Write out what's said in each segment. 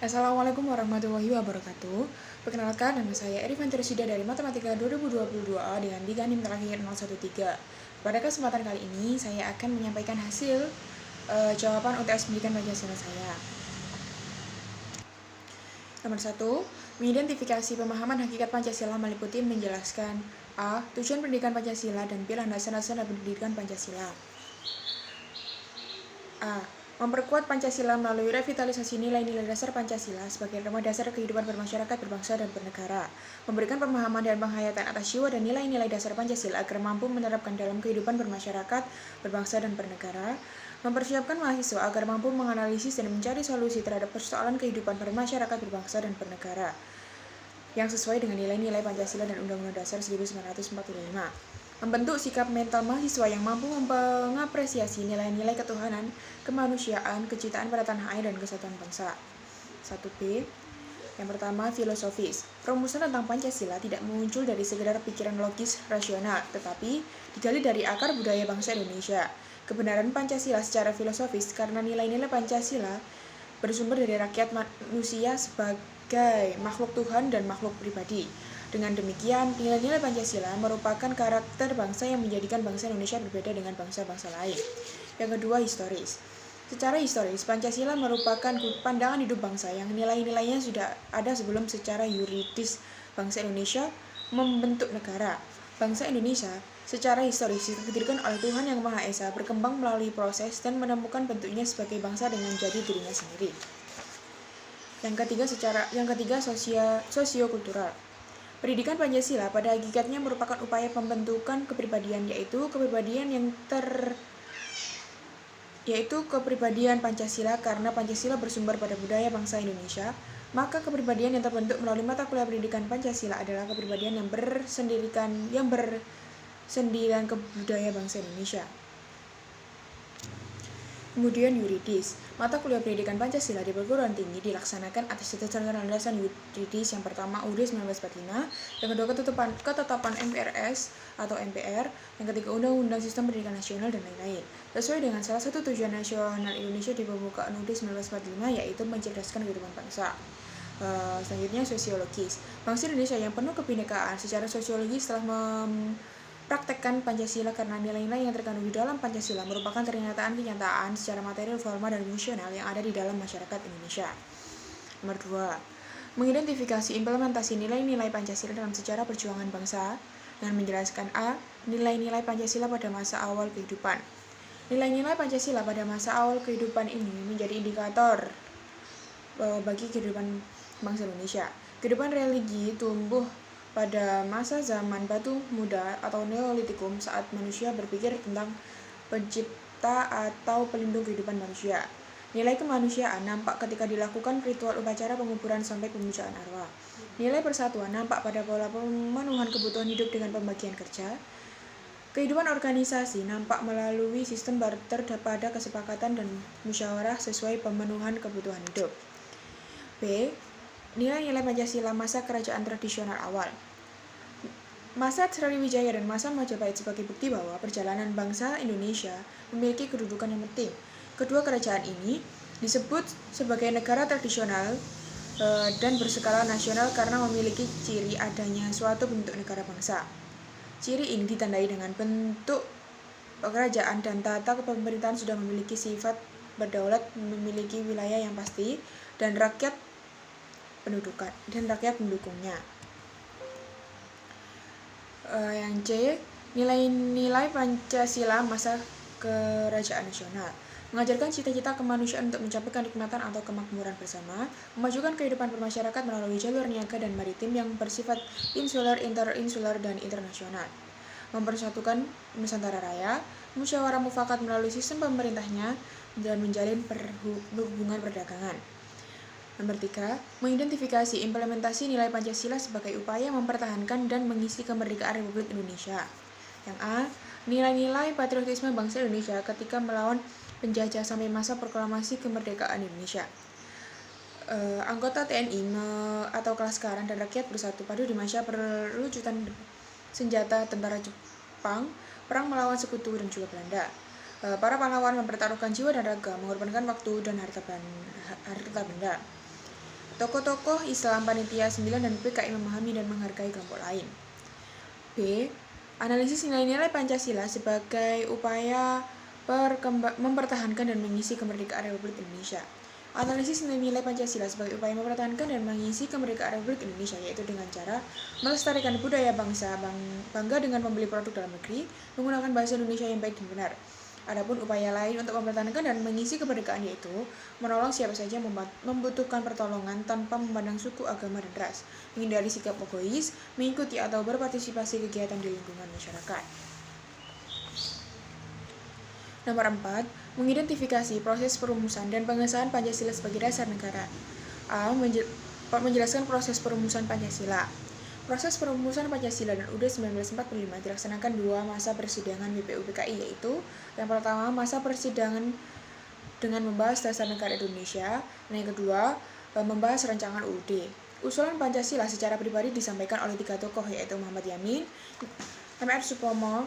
Assalamualaikum warahmatullahi wabarakatuh. Perkenalkan, nama saya Erifanti Rusida dari Matematika 2022A dengan tiga NIM terakhir 013. Pada kesempatan kali ini, saya akan menyampaikan hasil jawaban UTS Pendidikan Pancasila saya. Nomor 1, mengidentifikasi pemahaman hakikat Pancasila meliputi menjelaskan A. Tujuan pendidikan Pancasila dan B. Landasan-landasan pendidikan Pancasila. A. Memperkuat Pancasila melalui revitalisasi nilai-nilai dasar Pancasila sebagai norma dasar kehidupan bermasyarakat, berbangsa, dan bernegara. Memberikan pemahaman dan penghayatan atas jiwa dan nilai-nilai dasar Pancasila agar mampu menerapkan dalam kehidupan bermasyarakat, berbangsa, dan bernegara. Mempersiapkan mahasiswa agar mampu menganalisis dan mencari solusi terhadap persoalan kehidupan bermasyarakat, berbangsa, dan bernegara yang sesuai dengan nilai-nilai Pancasila dan Undang-Undang Dasar 1945. Membentuk sikap mental mahasiswa yang mampu mengapresiasi nilai-nilai ketuhanan, kemanusiaan, kecintaan pada tanah air, dan kesatuan bangsa. 1B. Yang pertama, filosofis. Rumusan tentang Pancasila tidak muncul dari sekedar pikiran logis rasional, tetapi digali dari akar budaya bangsa Indonesia. Kebenaran Pancasila secara filosofis karena nilai-nilai Pancasila bersumber dari rakyat manusia sebagai makhluk Tuhan dan makhluk pribadi. Dengan demikian, nilai-nilai Pancasila merupakan karakter bangsa yang menjadikan bangsa Indonesia berbeda dengan bangsa-bangsa lain. Yang kedua, historis. Secara historis, Pancasila merupakan pandangan hidup bangsa yang nilai-nilainya sudah ada sebelum secara yuridis bangsa Indonesia membentuk negara. Bangsa Indonesia secara historis diterdirikan oleh Tuhan Yang Maha Esa, berkembang melalui proses dan menemukan bentuknya sebagai bangsa dengan jati dirinya sendiri. Yang ketiga, sosiokultural. Pendidikan Pancasila pada hakikatnya merupakan upaya pembentukan kepribadian, yaitu kepribadian Pancasila. Karena Pancasila bersumber pada budaya bangsa Indonesia, maka kepribadian yang terbentuk melalui mata kuliah pendidikan Pancasila adalah kepribadian yang bersendirian ke budaya bangsa Indonesia. Kemudian yuridis. Mata kuliah pendidikan Pancasila di perguruan tinggi dilaksanakan atas tataran landasan yuridis. Yang pertama UUD 1945, yang kedua ketetapan MPRS atau MPR, yang ketiga Undang-Undang Sistem Pendidikan Nasional, dan lain-lain. Sesuai dengan salah satu tujuan nasional Indonesia di pembukaan UUD 1945, yaitu mencerdaskan kehidupan bangsa. Selanjutnya sosiologis. Bangsa Indonesia yang penuh kebinekaan secara sosiologis telah praktekkan Pancasila karena nilai-nilai yang terkandung di dalam Pancasila merupakan kenyataan secara material, formal, dan fungsional yang ada di dalam masyarakat Indonesia. Nomor 2. Mengidentifikasi implementasi nilai-nilai Pancasila dalam sejarah perjuangan bangsa dengan menjelaskan A. Nilai-nilai Pancasila pada masa awal kehidupan. Nilai-nilai Pancasila pada masa awal kehidupan ini menjadi indikator bagi kehidupan bangsa Indonesia. Kehidupan religi tumbuh pada masa zaman batu muda atau Neolitikum saat manusia berpikir tentang pencipta atau pelindung kehidupan manusia. Nilai kemanusiaan nampak ketika dilakukan ritual upacara penguburan sampai pemujaan arwah. Nilai persatuan nampak pada pola pemenuhan kebutuhan hidup dengan pembagian kerja. Kehidupan organisasi nampak melalui sistem barter pada kesepakatan dan musyawarah sesuai pemenuhan kebutuhan hidup. B. Nilai-nilai Pancasila masa kerajaan tradisional awal. Masa Sriwijaya dan masa Majapahit sebagai bukti bahwa perjalanan bangsa Indonesia memiliki kedudukan yang penting. Kedua kerajaan ini disebut sebagai negara tradisional dan berskala nasional karena memiliki ciri adanya suatu bentuk negara bangsa. Ciri ini ditandai dengan bentuk kerajaan dan tata kepemerintahan sudah memiliki sifat berdaulat, memiliki wilayah yang pasti, dan rakyat pendukungnya. Yang C. Nilai-nilai Pancasila masa kerajaan nasional. Mengajarkan cita-cita kemanusiaan untuk mencapai kenikmatan atau kemakmuran bersama, memajukan kehidupan bermasyarakat melalui jalur niaga dan maritim yang bersifat insular, interinsular, dan internasional. Mempersatukan Nusantara Raya, musyawarah mufakat melalui sistem pemerintahnya, dan menjalin hubungan perdagangan. Nomor 3. Mengidentifikasi implementasi nilai Pancasila sebagai upaya mempertahankan dan mengisi kemerdekaan Republik Indonesia. Yang A. Nilai-nilai patriotisme bangsa Indonesia ketika melawan penjajah sampai masa proklamasi kemerdekaan Indonesia. Anggota TNI atau Kalaskaran dan rakyat bersatu padu di masa perlucutan senjata tentara Jepang, perang melawan sekutu dan juga Belanda. Para pahlawan mempertaruhkan jiwa dan raga, mengorbankan waktu dan harta benda. Tokoh-tokoh Islam, panitia 9 dan PKI memahami dan menghargai kelompok lain. B. Analisis nilai-nilai Pancasila sebagai upaya mempertahankan dan mengisi kemerdekaan Republik Indonesia. Analisis nilai-nilai Pancasila sebagai upaya mempertahankan dan mengisi kemerdekaan Republik Indonesia, yaitu dengan cara melestarikan budaya bangsa, bangga dengan membeli produk dalam negeri, menggunakan bahasa Indonesia yang baik dan benar. Adapun upaya lain untuk mempertahankan dan mengisi kemerdekaan yaitu menolong siapa saja membutuhkan pertolongan tanpa memandang suku, agama, dan ras, menghindari sikap egois, mengikuti atau berpartisipasi kegiatan di lingkungan masyarakat. Nomor 4. Mengidentifikasi proses perumusan dan pengesahan Pancasila sebagai dasar negara. A. Menjelaskan proses perumusan Pancasila. Proses perumusan Pancasila dan UUD 1945 dilaksanakan 2 masa persidangan BPUPKI, yaitu yang pertama masa persidangan dengan membahas dasar negara Indonesia, dan yang kedua membahas rancangan UUD. Usulan Pancasila secara pribadi disampaikan oleh 3 tokoh, yaitu Muhammad Yamin, M.R. Supomo,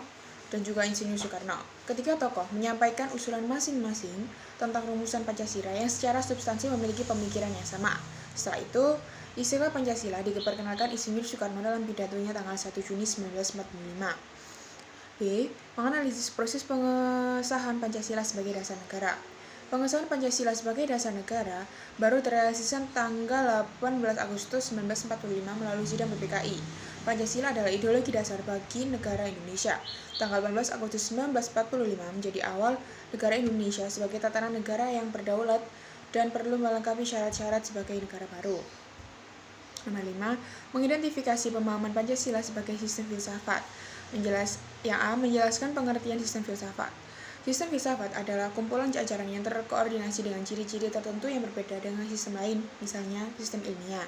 dan juga Insinyur Soekarno. Ketiga tokoh menyampaikan usulan masing-masing tentang rumusan Pancasila yang secara substansi memiliki pemikiran yang sama. Setelah itu, istilah Pancasila diperkenalkan Insinyur Soekarno dalam pidatonya tanggal 1 Juni 1945. B. Menganalisis proses pengesahan Pancasila sebagai dasar negara. Pengesahan Pancasila sebagai dasar negara baru terrealisasikan tanggal 18 Agustus 1945 melalui sidang PPKI. Pancasila adalah ideologi dasar bagi negara Indonesia. Tanggal 18 Agustus 1945 menjadi awal negara Indonesia sebagai tatanan negara yang berdaulat dan perlu melengkapi syarat-syarat sebagai negara baru. Nomor 5. Mengidentifikasi pemahaman Pancasila sebagai sistem filsafat. Yang A. Menjelaskan pengertian sistem filsafat. Sistem filsafat adalah kumpulan ajaran yang terkoordinasi dengan ciri-ciri tertentu yang berbeda dengan sistem lain, misalnya sistem ilmiah.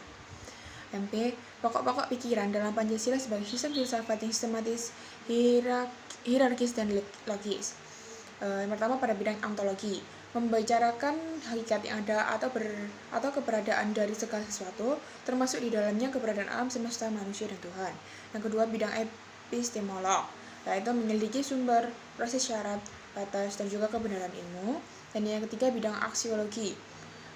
MP. Pokok-pokok pikiran dalam Pancasila sebagai sistem filsafat yang sistematis, hierarkis, dan logis. Yang pertama pada bidang ontologi, membicarakan hakikat yang ada atau keberadaan dari segala sesuatu, termasuk di dalamnya keberadaan alam semesta, manusia, dan Tuhan. Yang kedua bidang epistemolog, yaitu menyelidiki sumber, proses syarat, batas, dan juga kebenaran ilmu. Dan yang ketiga bidang aksiologi,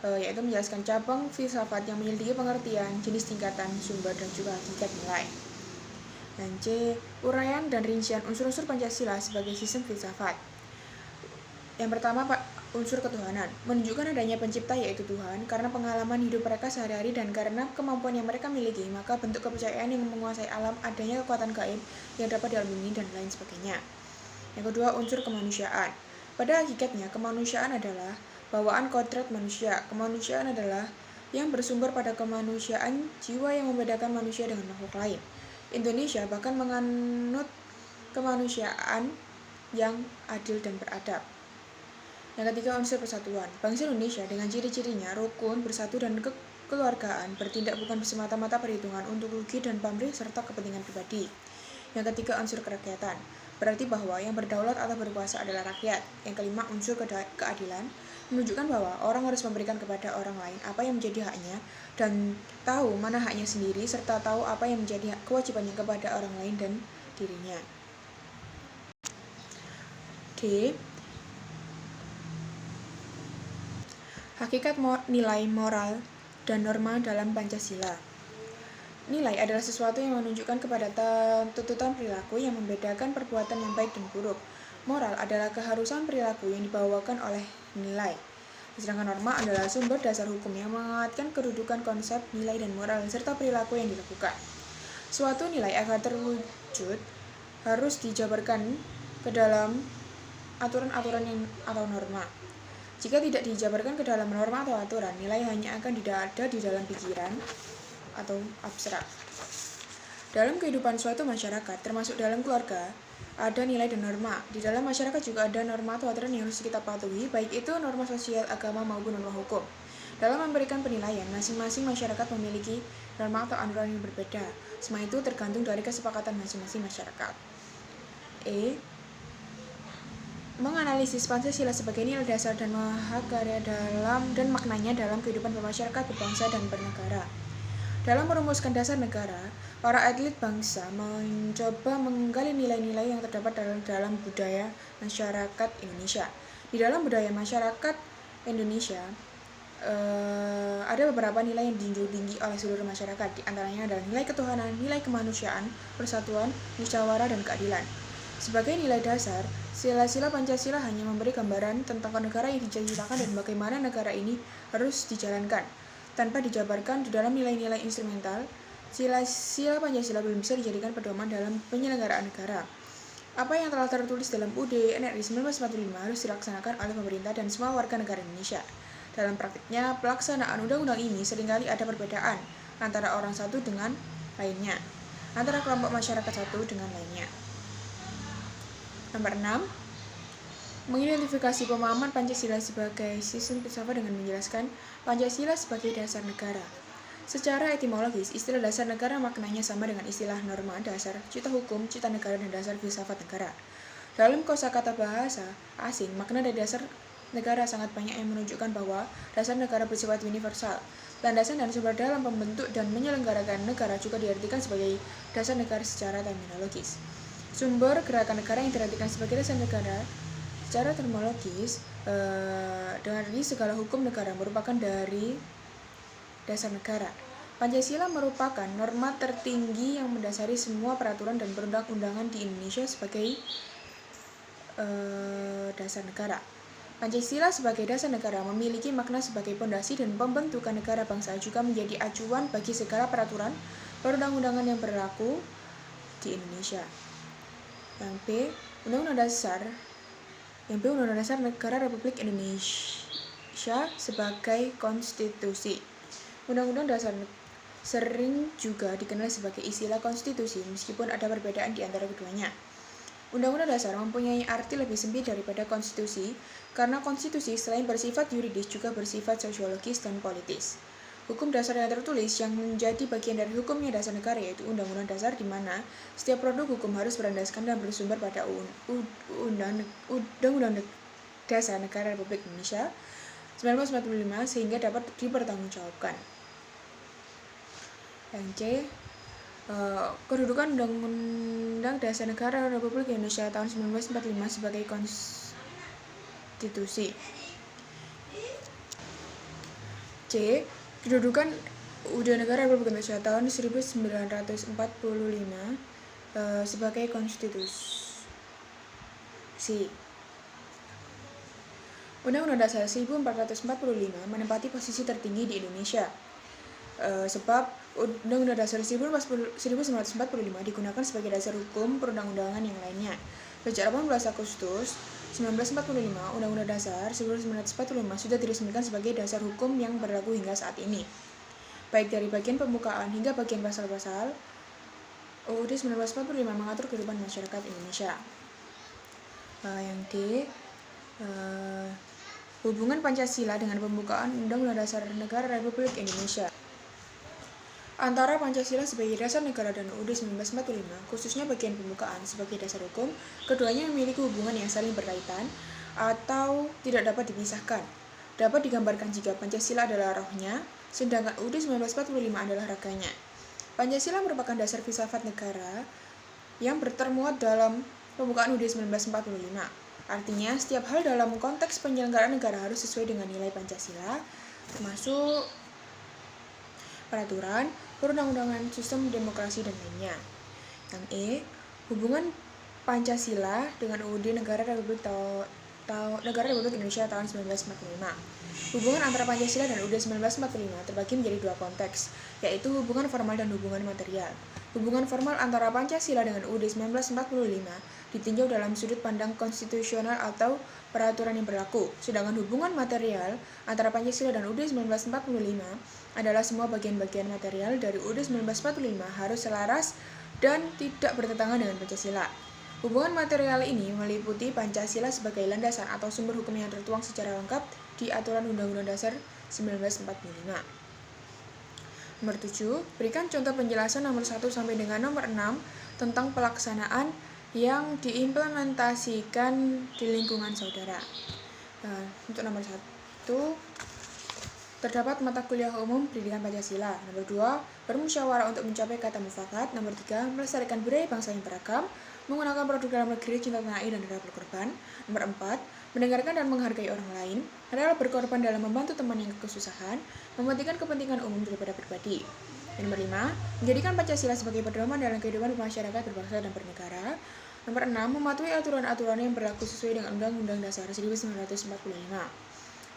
yaitu menjelaskan cabang filsafat yang menyelidiki pengertian, jenis tingkatan, sumber, dan juga hakikat nilai. Dan C. Uraian dan rincian unsur-unsur Pancasila sebagai sistem filsafat. Yang pertama, unsur ketuhanan, menunjukkan adanya pencipta yaitu Tuhan karena pengalaman hidup mereka sehari-hari dan karena kemampuan yang mereka miliki, maka bentuk kepercayaan yang menguasai alam, adanya kekuatan gaib yang dapat dialami, dan lain sebagainya. Yang kedua, unsur kemanusiaan. Pada hakikatnya, kemanusiaan adalah bawaan kodrat manusia. Kemanusiaan adalah yang bersumber pada kemanusiaan, jiwa yang membedakan manusia dengan makhluk lain. Indonesia bahkan menganut kemanusiaan yang adil dan beradab. Yang ketiga, unsur persatuan. Bangsa Indonesia dengan ciri-cirinya rukun, bersatu, dan kekeluargaan, bertindak bukan semata-mata perhitungan untuk rugi dan pamrih serta kepentingan pribadi. Yang ketiga, unsur kerakyatan. Berarti bahwa yang berdaulat atau berkuasa adalah rakyat. Yang kelima, unsur keadilan, menunjukkan bahwa orang harus memberikan kepada orang lain apa yang menjadi haknya dan tahu mana haknya sendiri, serta tahu apa yang menjadi kewajibannya kepada orang lain dan dirinya. D. Hakikat nilai moral dan norma dalam Pancasila. Nilai adalah sesuatu yang menunjukkan kepada tuntutan perilaku yang membedakan perbuatan yang baik dan buruk. Moral adalah keharusan perilaku yang dibawakan oleh nilai. Sedangkan norma adalah sumber dasar hukum yang menguatkan kedudukan konsep nilai dan moral serta perilaku yang dilakukan. Suatu nilai agar terwujud harus dijabarkan ke dalam aturan-aturan atau norma. Jika tidak dijabarkan ke dalam norma atau aturan, nilai hanya akan ada di dalam pikiran atau abstrak. Dalam kehidupan suatu masyarakat, termasuk dalam keluarga, ada nilai dan norma. Di dalam masyarakat juga ada norma atau aturan yang harus kita patuhi, baik itu norma sosial, agama, maupun norma hukum. Dalam memberikan penilaian, masing-masing masyarakat memiliki norma atau aturan yang berbeda. Semua itu tergantung dari kesepakatan masing-masing masyarakat. E. Menganalisis Pancasila sebagai nilai dasar dan mahakarya dan maknanya dalam kehidupan bermasyarakat, berbangsa, dan bernegara. Dalam merumuskan dasar negara, para atlet bangsa mencoba menggali nilai-nilai yang terdapat dalam budaya masyarakat Indonesia. Di dalam budaya masyarakat Indonesia, ada beberapa nilai yang dijunjung tinggi oleh seluruh masyarakat. Di antaranya adalah nilai ketuhanan, nilai kemanusiaan, persatuan, musyawarah, dan keadilan. Sebagai nilai dasar, sila-sila Pancasila hanya memberi gambaran tentang negara yang diciptakan dan bagaimana negara ini harus dijalankan. Tanpa dijabarkan di dalam nilai-nilai instrumental, sila-sila Pancasila belum bisa dijadikan pedoman dalam penyelenggaraan negara. Apa yang telah tertulis dalam UUD NRI 1945 harus dilaksanakan oleh pemerintah dan semua warga negara Indonesia. Dalam praktiknya, pelaksanaan undang-undang ini seringkali ada perbedaan antara orang satu dengan lainnya, antara kelompok masyarakat satu dengan lainnya. Nomor 6. Mengidentifikasi pemahaman Pancasila sebagai sistem filsafat dengan menjelaskan Pancasila sebagai dasar negara. Secara etimologis, istilah dasar negara maknanya sama dengan istilah norma dasar, cita hukum, cita negara, dan dasar filsafat negara. Dalam kosakata bahasa asing, makna dari dasar negara sangat banyak yang menunjukkan bahwa dasar negara bersifat universal. Landasan dan sumber dalam pembentuk dan menyelenggarakan negara juga diartikan sebagai dasar negara secara terminologis. Sumber gerakan negara yang diartikan sebagai dasar negara secara terminologis dengan arti segala hukum negara merupakan dari dasar negara. Pancasila merupakan norma tertinggi yang mendasari semua peraturan dan perundang-undangan di Indonesia sebagai dasar negara. Pancasila sebagai dasar negara memiliki makna sebagai pondasi dan pembentukan negara bangsa, juga menjadi acuan bagi segala peraturan perundang-undangan yang berlaku di Indonesia. Yang B, Undang-Undang Dasar Negara Republik Indonesia sebagai konstitusi. Undang-Undang Dasar sering juga dikenal sebagai istilah konstitusi, meskipun ada perbedaan di antara keduanya. Undang-Undang Dasar mempunyai arti lebih sempit daripada konstitusi, karena konstitusi selain bersifat yuridis juga bersifat sosiologis dan politis. Hukum dasar yang tertulis yang menjadi bagian dari hukumnya dasar negara yaitu Undang-Undang Dasar, di mana setiap produk hukum harus berlandaskan dan bersumber pada Undang-Undang Dasar Negara Republik Indonesia 1945 sehingga dapat dipertanggungjawabkan. Yang C, kedudukan Undang-Undang Dasar Negara Republik Indonesia tahun 1945 sebagai konstitusi. C, kedudukan UUD Negara Republik Indonesia tahun 1945 sebagai konstitusi. Undang-Undang Dasar 1445 menempati posisi tertinggi di Indonesia. Sebab Undang-Undang Dasar 1945 digunakan sebagai dasar hukum perundang-undangan yang lainnya. Sejak 18 Agustus 1945, Undang-Undang Dasar 1945 sudah diresmikan sebagai dasar hukum yang berlaku hingga saat ini. Baik dari bagian pembukaan hingga bagian pasal-pasal, UUD 1945 mengatur kehidupan masyarakat Indonesia. Yang D, hubungan Pancasila dengan pembukaan Undang-Undang Dasar Negara Republik Indonesia. Antara Pancasila sebagai dasar negara dan UUD 1945, khususnya bagian pembukaan sebagai dasar hukum, keduanya memiliki hubungan yang saling berkaitan atau tidak dapat dipisahkan. Dapat digambarkan jika Pancasila adalah rohnya, sedangkan UUD 1945 adalah raganya. Pancasila merupakan dasar filsafat negara yang termuat dalam pembukaan UUD 1945. Artinya, setiap hal dalam konteks penyelenggaraan negara harus sesuai dengan nilai Pancasila, termasuk peraturan, perundang-undangan, sistem demokrasi, dan lainnya. Yang E, hubungan Pancasila dengan UUD Negara Republik Indonesia tahun 1945. Hubungan antara Pancasila dan UUD 1945 terbagi menjadi dua konteks, yaitu hubungan formal dan hubungan material. Hubungan formal antara Pancasila dengan UUD 1945 ditinjau dalam sudut pandang konstitusional atau peraturan yang berlaku, sedangkan hubungan material antara Pancasila dan UUD 1945 adalah semua bagian-bagian material dari UUD 1945 harus selaras dan tidak bertentangan dengan Pancasila. Hubungan material ini meliputi Pancasila sebagai landasan atau sumber hukum yang tertuang secara lengkap di aturan Undang-Undang Dasar 1945. Nomor 7, berikan contoh penjelasan nomor 1 sampai dengan nomor 6 tentang pelaksanaan yang diimplementasikan di lingkungan saudara. Untuk nomor 1, terdapat mata kuliah umum pendidikan Pancasila. Nomor 2, bermusyawarah untuk mencapai kata mufakat. Nomor 3, melestarikan budaya bangsa yang beragam, menggunakan produk dalam negeri, cinta tanah air, dan rela berkorban. Nomor 4, mendengarkan dan menghargai orang lain, rela berkorban dalam membantu teman yang kesusahan, mementingkan kepentingan umum daripada pribadi. Dan nomor 5, menjadikan Pancasila sebagai pedoman dalam kehidupan masyarakat berbangsa dan bernegara. Nomor 6, mematuhi aturan-aturan yang berlaku sesuai dengan Undang-Undang Dasar 1945.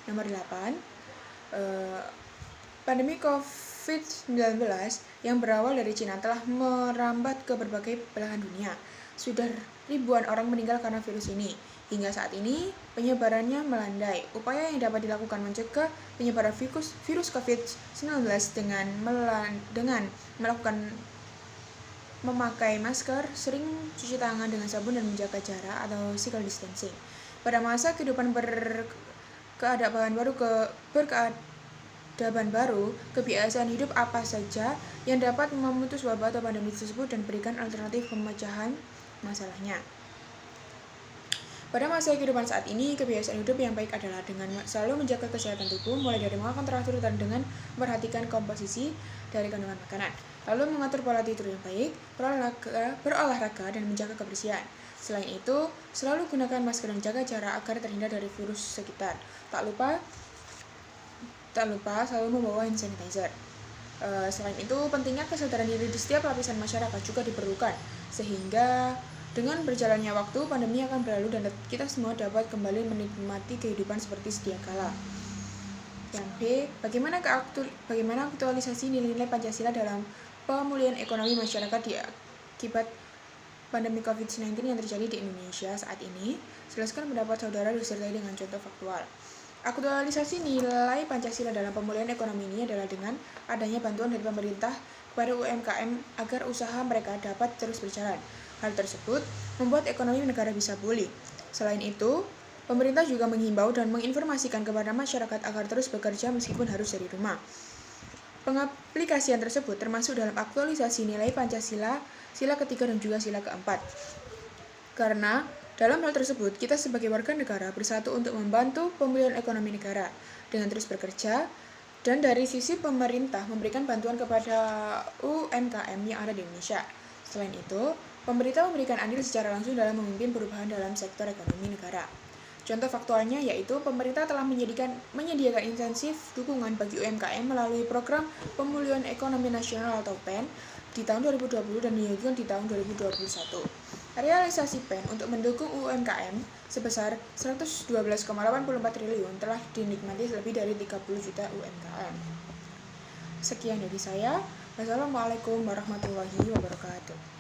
Nomor 8, pandemi COVID-19 yang berawal dari Cina telah merambat ke berbagai belahan dunia. Sudah ribuan orang meninggal karena virus ini. Hingga saat ini, penyebarannya melandai. Upaya yang dapat dilakukan mencegah penyebaran virus COVID-19 dengan melakukan memakai masker, sering cuci tangan dengan sabun dan menjaga jarak atau physical distancing. Pada masa kehidupan berkeadaban baru, kebiasaan hidup apa saja yang dapat memutus wabah atau pandemi tersebut dan berikan alternatif pemecahan masalahnya. Pada masa kehidupan saat ini, kebiasaan hidup yang baik adalah dengan selalu menjaga kesehatan tubuh, mulai dari makan teratur dan dengan memperhatikan komposisi dari kandungan makanan, lalu mengatur pola tidur yang baik, berolahraga, dan menjaga kebersihan. Selain itu, selalu gunakan masker dan jaga jarak agar terhindar dari virus sekitar. Tak lupa selalu membawa hand sanitizer. Selain itu, pentingnya kesadaran diri di setiap lapisan masyarakat juga diperlukan, sehingga dengan berjalannya waktu, pandemi akan berlalu dan kita semua dapat kembali menikmati kehidupan seperti sedia kala. Yang B, bagaimana aktualisasi nilai-nilai Pancasila dalam pemulihan ekonomi masyarakat akibat pandemi COVID-19 yang terjadi di Indonesia saat ini? Jelaskan pendapat saudara disertai dengan contoh faktual. Aktualisasi nilai Pancasila dalam pemulihan ekonomi ini adalah dengan adanya bantuan dari pemerintah kepada UMKM agar usaha mereka dapat terus berjalan. Hal tersebut membuat ekonomi negara bisa pulih. Selain itu, pemerintah juga menghimbau dan menginformasikan kepada masyarakat agar terus bekerja meskipun harus dari rumah. Pengaplikasian tersebut termasuk dalam aktualisasi nilai Pancasila, sila ketiga dan juga sila keempat. Karena dalam hal tersebut, kita sebagai warga negara bersatu untuk membantu pemulihan ekonomi negara dengan terus bekerja, dan dari sisi pemerintah memberikan bantuan kepada UMKM yang ada di Indonesia. Selain itu, pemerintah memberikan andil secara langsung dalam memimpin perubahan dalam sektor ekonomi negara. Contoh faktualnya yaitu pemerintah telah menyediakan intensif dukungan bagi UMKM melalui program Pemulihan Ekonomi Nasional atau PEN di tahun 2020 dan dilanjutkan di tahun 2021. Realisasi PEN untuk mendukung UMKM sebesar 112,84 triliun telah dinikmati lebih dari 30 juta UMKM. Sekian dari saya. Wassalamualaikum warahmatullahi wabarakatuh.